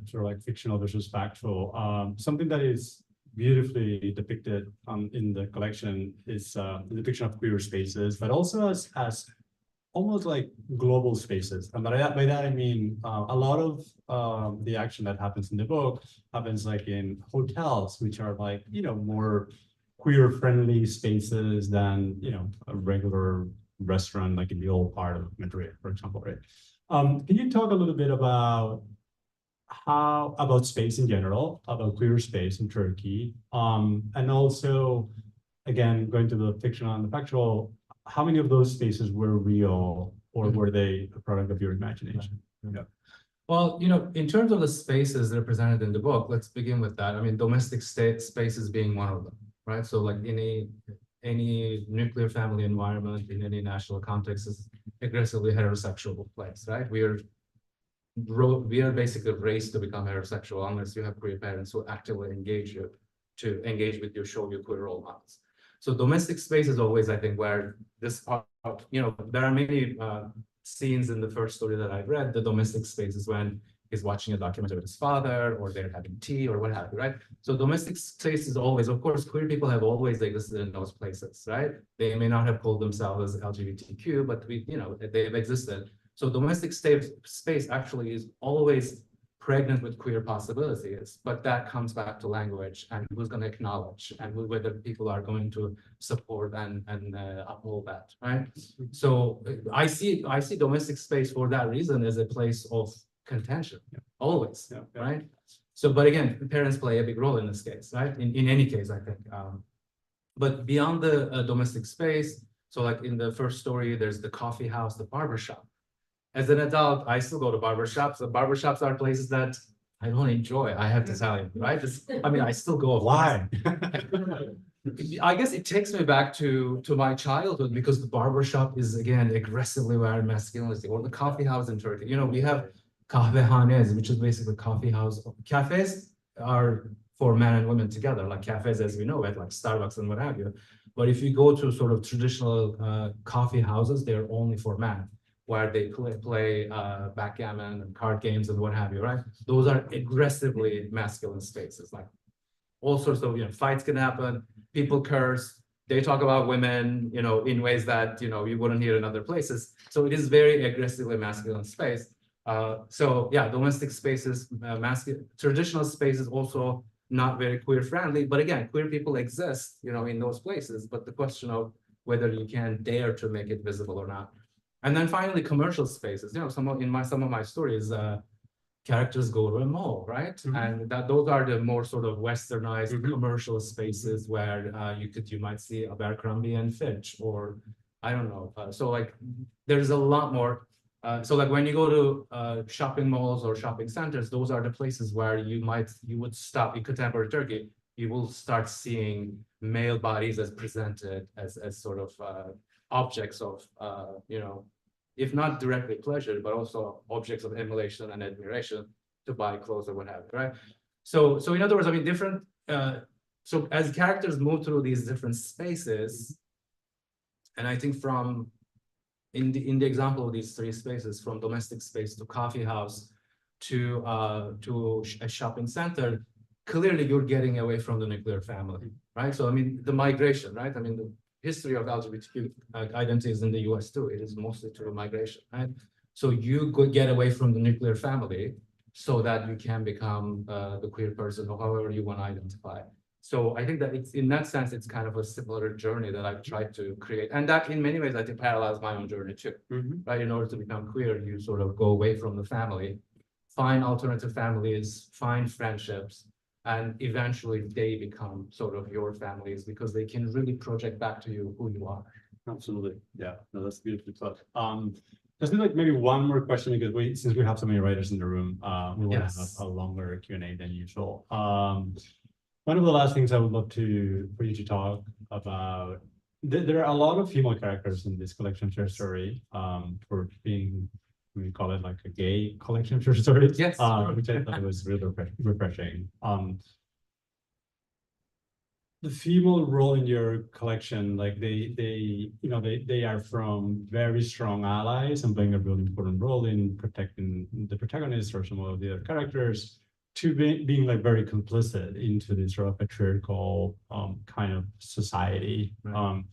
sort of like fictional versus factual, something that is beautifully depicted in the collection is the depiction of queer spaces, but also as almost like global spaces. And by that I mean a lot of the action that happens in the book happens like in hotels, which are like, you know, more queer-friendly spaces than, you know, a regular restaurant like in the old part of Madrid, for example, right? Can you talk a little bit about space in general, about queer space in Turkey, and also, again, going to the fictional and the factual, how many of those spaces were real, or were they a product of your imagination? Yeah. Well, you know, in terms of the spaces represented in the book, let's begin with that. I mean, domestic spaces being one of them. Right, so like any nuclear family environment in any national context is aggressively heterosexual place, right? We are basically raised to become heterosexual unless you have queer parents who actively engage with you, show you queer role models. So domestic space is always, I think, where this part, you know, there are many scenes in the first story that I've read. The domestic space is when he's watching a documentary with his father, or they're having tea, or what have you, right? So domestic space is always, of course, queer people have always existed in those places, right? They may not have called themselves as LGBTQ, but you know, they've existed. So domestic space actually is always pregnant with queer possibilities, but that comes back to language and who's going to acknowledge and whether people are going to support and uphold that, right? So I see domestic space for that reason as a place of contention, always, right? So, but again, parents play a big role in this case, right? In any case, I think. But beyond the domestic space, so like in the first story, there's the coffee house, the barbershop. As an adult, I still go to barbershops. The barbershops are places that I don't enjoy, I have to tell you, right? I mean, I still go. Why? I guess it takes me back to my childhood, because the barbershop is, again, aggressively wearing masculinity, or the coffee house in Turkey. You know, we have kahvehanes, which is basically coffee house. Cafes are for men and women together, like cafes as we know it, like Starbucks and what have you. But if you go to sort of traditional coffee houses, they're only for men, where they play backgammon and card games and what have you, right? Those are aggressively masculine spaces. Like all sorts of, you know, fights can happen, people curse, they talk about women, you know, in ways that, you know, you wouldn't hear in other places. So it is very aggressively masculine space. So yeah, domestic spaces, traditional spaces also not very queer friendly, but again, queer people exist, you know, in those places, but the question of whether you can dare to make it visible or not. And then finally, commercial spaces, you know, some of my stories, characters go to a mall, right? And those are the more sort of westernized commercial spaces where you might see Abercrombie and Fitch, or I don't know. So like there's a lot more. So like when you go to shopping malls or shopping centers, those are the places where you would stop in contemporary Turkey. You will start seeing male bodies as presented as sort of objects of you know, if not directly pleasure, but also objects of emulation and admiration to buy clothes or what have you, right? So in other words, I mean, different. So as characters move through these different spaces, and I think from in the example of these three spaces, from domestic space to coffee house to a shopping center, clearly you're getting away from the nuclear family, right? So I mean, the migration, right? I mean, the history of LGBTQ identities in the US too, it is mostly through migration, right? So you could get away from the nuclear family so that you can become the queer person or however you want to identify. So I think that it's, in that sense, it's kind of a similar journey that I've tried to create. And that in many ways, I think parallels my own journey too, right? In order to become queer, you sort of go away from the family, find alternative families, find friendships, and eventually they become sort of your families because they can really project back to you who you are. Absolutely. Yeah, no, that's beautifully put. Just like maybe one more question because since we have so many writers in the room, we want to have Yes. a longer Q&A than usual. One of the last things I would love for you to talk about, there are a lot of female characters in this collection share story, for being, we call it like a gay collection share story. Yes. Which I thought was really refreshing. The female role in your collection, like they are from very strong allies and playing a really important role in protecting the protagonist or some of the other characters, to being like very complicit into this sort of patriarchal kind of society. Right.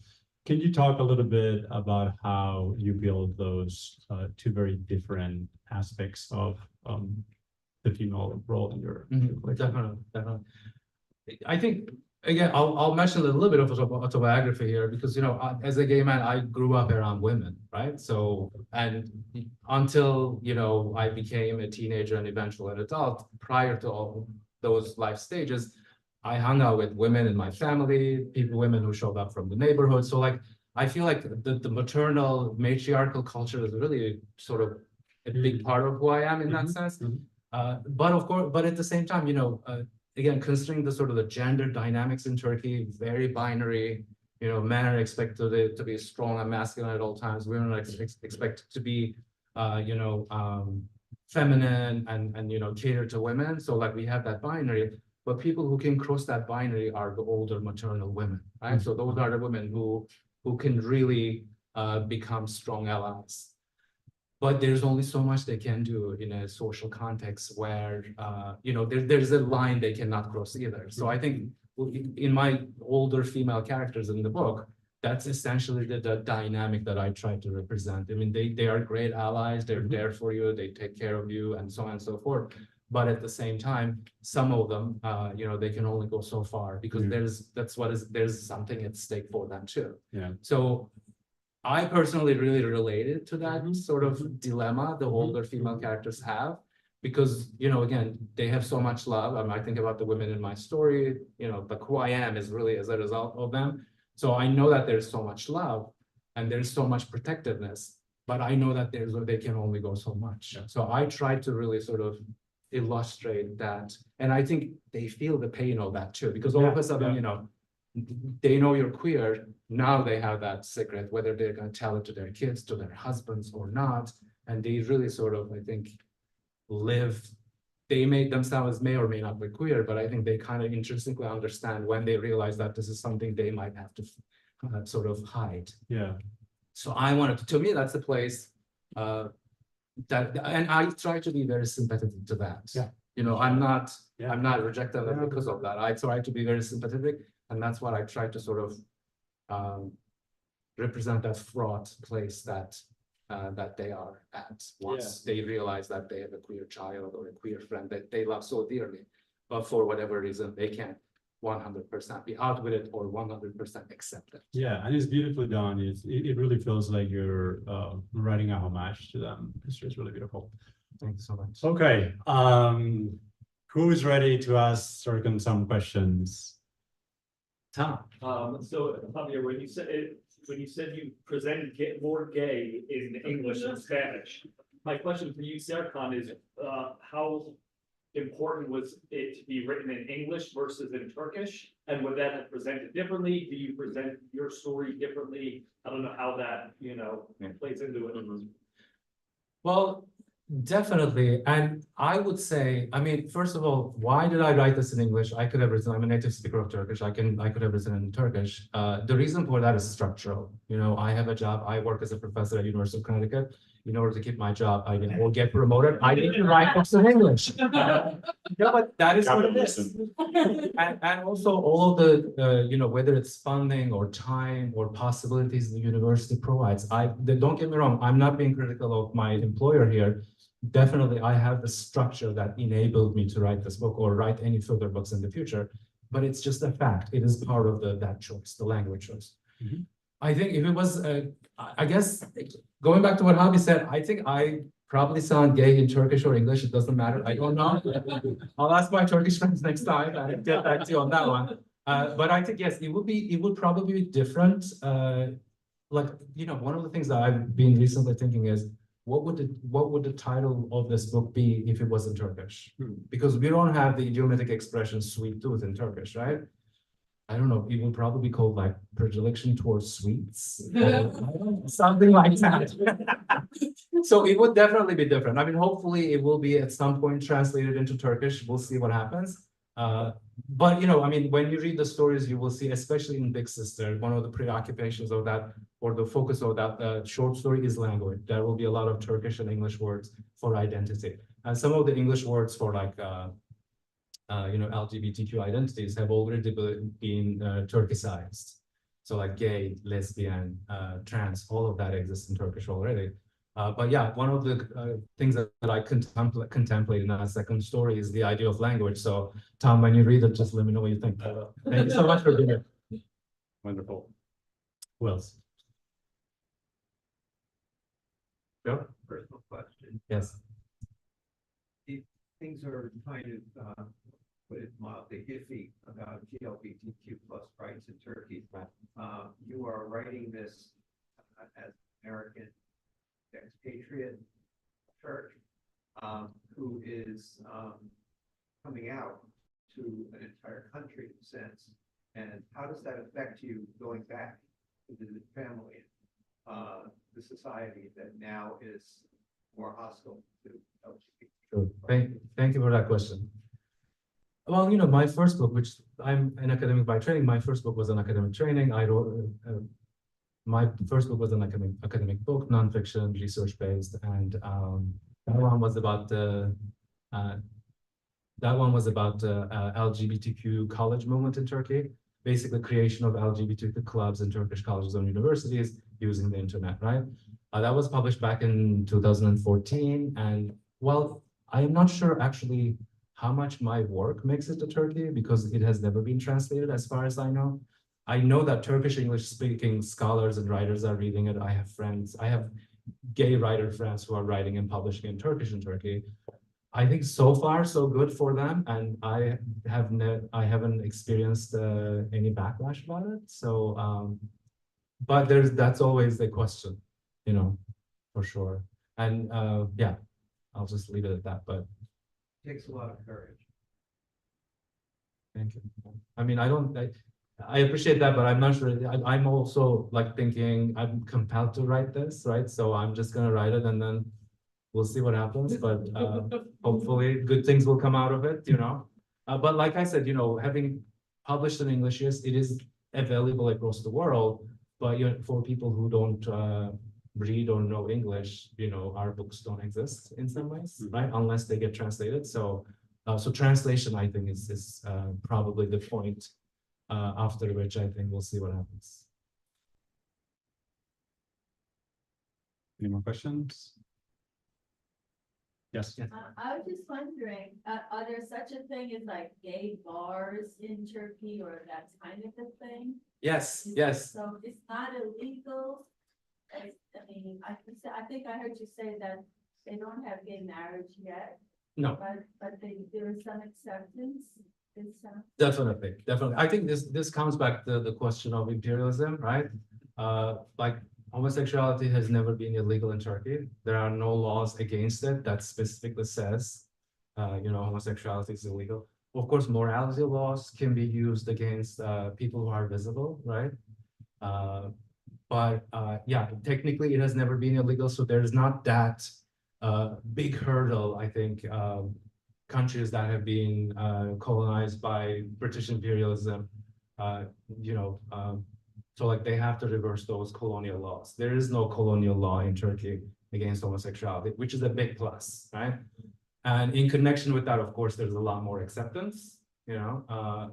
Can you talk a little bit about how you build those two very different aspects of the female role in your collection? Definitely. I think, again, I'll mention a little bit of autobiography here because, you know, as a gay man, I grew up around women, right? So, and until, you know, I became a teenager and eventually an adult, prior to all those life stages, I hung out with women in my family, women who showed up from the neighborhood. So like, I feel like the maternal matriarchal culture is really sort of a big part of who I am in that sense. But of course, but at the same time, you know, again, considering the sort of the gender dynamics in Turkey, very binary, you know, men are expected to be strong and masculine at all times. Women are expected to be, you know, feminine and, you know, cater to women. So like we have that binary, but people who can cross that binary are the older maternal women, right? So those are the women who can really become strong allies. But there's only so much they can do in a social context where, you know, there's a line they cannot cross either. So I think in my older female characters in the book, that's essentially the dynamic that I try to represent. I mean, they are great allies. They're there for you. They take care of you and so on and so forth. But at the same time, some of them, you know, they can only go so far because there's something at stake for them too. Yeah. So I personally really related to that sort of dilemma the older female characters have, because, you know, again, they have so much love. I think about the women in my story, you know, but who I am is really as a result of them. So I know that there's so much love and there's so much protectiveness, but I know that they can only go so much. So I try to really sort of illustrate that. And I think they feel the pain of that too, because all of a sudden, you know, they know you're queer. Now they have that secret, whether they're going to tell it to their kids, to their husbands or not. And they really sort of, I think, they themselves may or may not be queer, but I think they kind of intrinsically understand when they realize that this is something they might have to sort of hide. Yeah. So I wanted to me, that's the place and I try to be very sympathetic to that. Yeah. You know, I'm not rejecting them because of that. I try to be very sympathetic, and that's what I try to sort of represent, that fraught place that they are at once they realize that they have a queer child or a queer friend that they love so dearly, but for whatever reason they can't 100% be out with it or 100% accept it. Yeah, and it's beautifully done. It really feels like you're writing a homage to them. It's just really beautiful. Thank you so much. Okay, who is ready to ask Serkan some questions? Tom. So Javier, when you said you presented more gay in English and Spanish, my question for you, Serkan, is how important was it to be written in English versus in Turkish? And would that have presented differently? Do you present your story differently? I don't know how that, you know, plays into it. Well, Definitely, and I would say, I mean, first of all, why did I write this in English? I could have written, I'm a native speaker of Turkish. I could have written in Turkish. The reason for that is structural. You know, I have a job. I work as a professor at University of Connecticut. In order to keep my job, I can or get promoted. I need to write books in English. Yeah, but that is what it is. And also all of the, you know, whether it's funding or time or possibilities the university provides. Don't get me wrong, I'm not being critical of my employer here. Definitely, I have the structure that enabled me to write this book or write any further books in the future. But it's just a fact. It is part of that choice, the language choice. Mhm. I think if it was, I guess, going back to what Javi said, I think I probably sound gay in Turkish or English. It doesn't matter. I don't know. I'll ask my Turkish friends next time and get back to you on that one. But I think yes, it would probably be different. Like, you know, one of the things that I've been recently thinking is, what would the title of this book be if it was in Turkish? Because we don't have the idiomatic expression "sweet tooth" in Turkish, right? I don't know, it would probably be called like predilection towards sweets, or something like that. So it would definitely be different. I mean, hopefully it will be at some point translated into Turkish. We'll see what happens. But you know, I mean, when you read the stories, you will see, especially in Big Sister, one of the preoccupations of that, or the focus of that short story is language. There will be a lot of Turkish and English words for identity. And some of the English words for like, you know, LGBTQ identities have already been Turkicized. So like gay, lesbian, trans, all of that exists in Turkish already. But yeah, one of the things that I contemplate in that second story is the idea of language. So Tom, when you read it, just let me know what you think. Thank you so much for being here. Wonderful. Who else? Joe? Personal question. Yes. Things are kind of, put it mildly, iffy about LGBTQ plus rights in Turkey. You are writing this as American expatriate church, who is coming out to an entire country in a sense. And how does that affect you going back to the family, the society that now is more hostile to LGBT? Sure. Thank you for that question. Well, you know, my first book, which I'm an academic by training, my first book was an academic training. I wrote, my first book was an academic book, nonfiction, research-based, and that one was about the LGBTQ college movement in Turkey, basically creation of LGBTQ clubs in Turkish colleges and universities using the internet, right? That was published back in 2014, and well, I am not sure actually how much my work makes it to Turkey because it has never been translated as far as I know. I know that Turkish English speaking scholars and writers are reading it. I have friends, I have gay writer friends who are writing and publishing in Turkish in Turkey. I think so far so good for them, and I haven't experienced any backlash about it. So, but that's always the question, you know, for sure. And yeah, I'll just leave it at that. But Takes a lot of courage. thank you. I mean, I appreciate that, but I'm not sure. I'm also like thinking I'm compelled to write this, right? So I'm just gonna write it and then we'll see what happens. But hopefully good things will come out of it, you know. But like I said, you know, having published in English, yes, it is available across the world. But you know, for people who don't read or know English, you know, our books don't exist in some ways, right? Unless they get translated. So, so translation, I think, is probably the point after which I think we'll see what happens. Any more questions? Yes. I was just wondering, are there such a thing as like gay bars in Turkey or that kind of a thing? Yes, yes. So it's not illegal. I mean, I think I heard you say that they don't have gay marriage yet. No. But there is some acceptance. Definitely. I think this comes back to the question of imperialism, right? Like homosexuality has never been illegal in Turkey. There are no laws against it that specifically says, you know, homosexuality is illegal. Of course, morality laws can be used against people who are visible, right? But yeah, technically it has never been illegal. So there's not that big hurdle, I think, countries that have been colonized by British imperialism, you know, so like they have to reverse those colonial laws. There is no colonial law in Turkey against homosexuality, which is a big plus, right? And in connection with that, of course, there's a lot more acceptance, you know,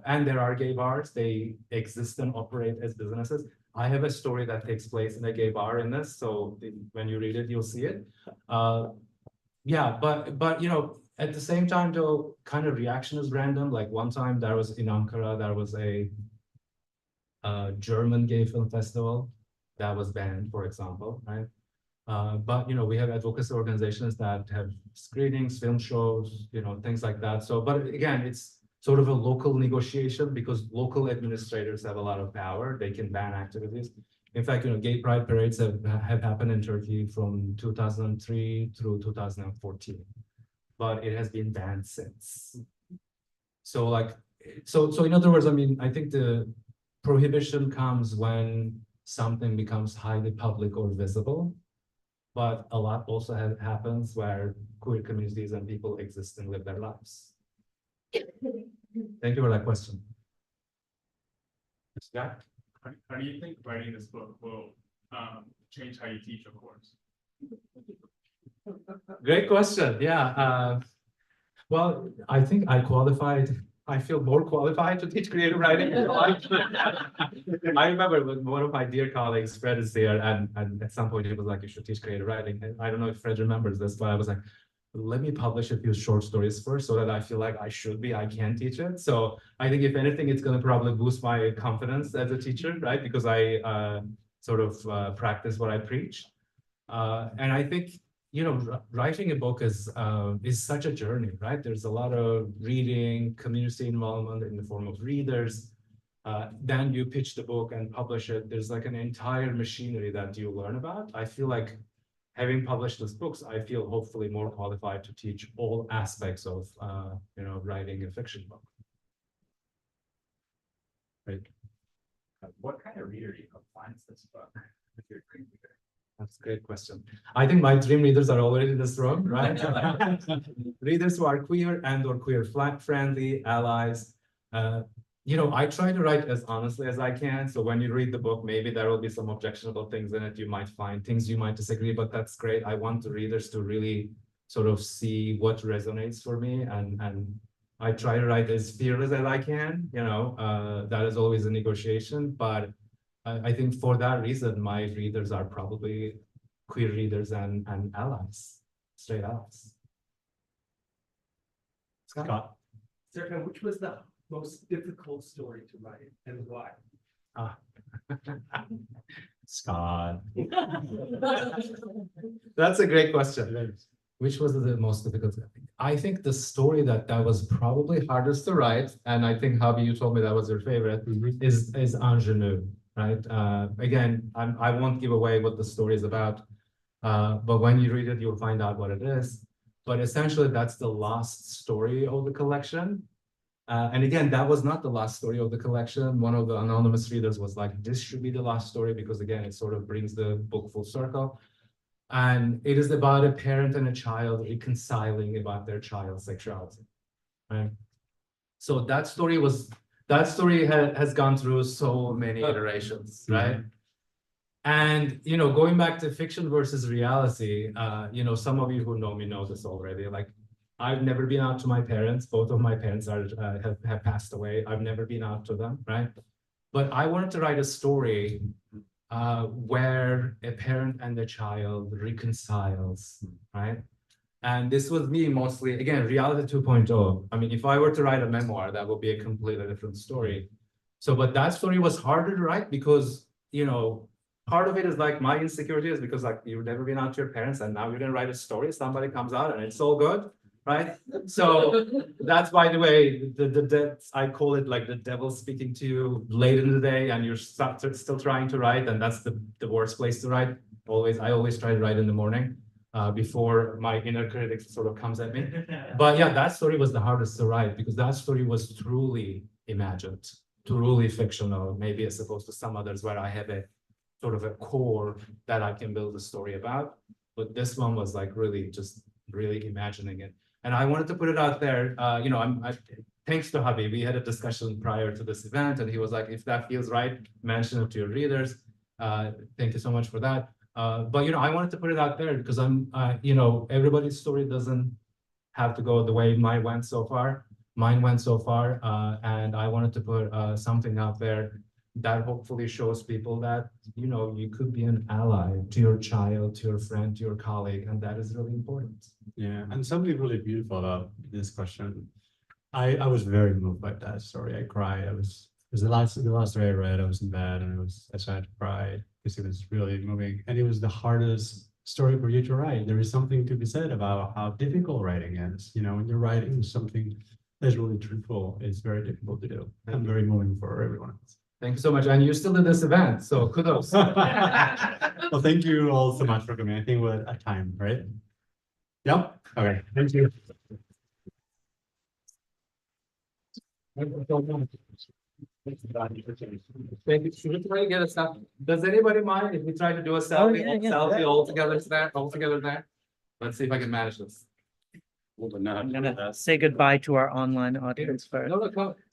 and there are gay bars. They exist and operate as businesses. I have a story that takes place in a gay bar in this, so when you read it, you'll see it. Yeah, but you know, at the same time, though, kind of reaction is random. Like one time, there was in Ankara, there was a German gay film festival that was banned, for example, right? But you know, we have advocacy organizations that have screenings, film shows, you know, things like that. So, but again, it's sort of a local negotiation because local administrators have a lot of power. They can ban activities. In fact, you know, gay pride parades have happened in Turkey from 2003 through 2014, but it has been banned since. So like, so in other words, I mean, I think the prohibition comes when something becomes highly public or visible, but a lot also happens where queer communities and people exist and live their lives. Thank you for that question. Scott? How do you think writing this book will change how you teach a course? Great question. Yeah. Well, I think I feel more qualified to teach creative writing. I remember when one of my dear colleagues, Fred, is there, and at some point he was like, you should teach creative writing. And I don't know if Fred remembers this, but I was like, let me publish a few short stories first so that I feel like I can teach it. So I think if anything, it's going to probably boost my confidence as a teacher, right? Because I sort of practice what I preach. And I think, you know, writing a book is such a journey, right? There's a lot of reading, community involvement in the form of readers. Then you pitch the book and publish it. There's like an entire machinery that you learn about. I feel like having published these books, I feel hopefully more qualified to teach all aspects of, you know, writing a fiction book. Right. What kind of reader do you hope finds this book? If you're a dream reader? That's a great question. I think my dream readers are already in this room, right? Readers who are queer and or queer friendly, allies. You know, I try to write as honestly as I can. So when you read the book, maybe there will be some objectionable things in it. You might find things you might disagree, but that's great. I want the readers to really sort of see what resonates for me. And I try to write as fearless as I can, you know, that is always a negotiation, but I think for that reason, my readers are probably queer readers and allies, straight allies. Scott? Serkan, which was the most difficult story to write and why? Scott. That's a great question. Which was the most difficult? I think the story that was probably hardest to write, and I think Javi, you told me that was your favorite, is Ingenue, right? Again, I won't give away what the story is about, but when you read it, you'll find out what it is. But essentially, that's the last story of the collection. And again, that was not the last story of the collection. One of the anonymous readers was like, this should be the last story because again, it sort of brings the book full circle. And it is about a parent and a child reconciling about their child's sexuality, right? So that story has gone through so many iterations, right? And, you know, going back to fiction versus reality, you know, some of you who know me know this already. Like, I've never been out to my parents. Both of my parents have passed away. I've never been out to them, right? But I wanted to write a story where a parent and a child reconciles, right? And this was me mostly, again, reality 2.0. I mean, if I were to write a memoir, that would be a completely different story. So, but that story was harder to write because, you know, part of it is like my insecurity is because like you've never been out to your parents and now you're gonna write a story, somebody comes out and it's all good, right? So that's, by the way, I call it like the devil speaking to you late in the day and you're still trying to write, and that's the worst place to write. I always try to write in the morning before my inner critic sort of comes at me. But yeah, that story was the hardest to write because that story was truly imagined, truly fictional, maybe as opposed to some others where I have a sort of a core that I can build a story about. but this one was like really just really imagining it. And I wanted to put it out there, you know, thanks to Javi, we had a discussion prior to this event, and he was like, if that feels right, mention it to your readers. Thank you so much for that. But you know, I wanted to put it out there because you know, everybody's story doesn't have to go the way mine went so far. Mine went so far, and I wanted to put something out there that hopefully shows people that, you know, you could be an ally to your child, to your friend, to your colleague, and that is really important. Yeah, and something really beautiful about this question. I was very moved by that story. I cried. It was the last story I read. I was in bed and I started to cry because it was really moving. And it was the hardest story for you to write. There is something to be said about how difficult writing is. You know, when you're writing something that's really truthful, it's very difficult to do. And very moving for everyone else. Thank you so much. And you still did this event, so kudos. Well, thank you all so much for coming. I think we're at time, right? Yep. Okay. Thank you. Thank you. Should we try to get a selfie? Does anybody mind if we try to do a selfie, selfie all together there? Let's see if I can manage this. I'm gonna say goodbye to our online audience first. No, look,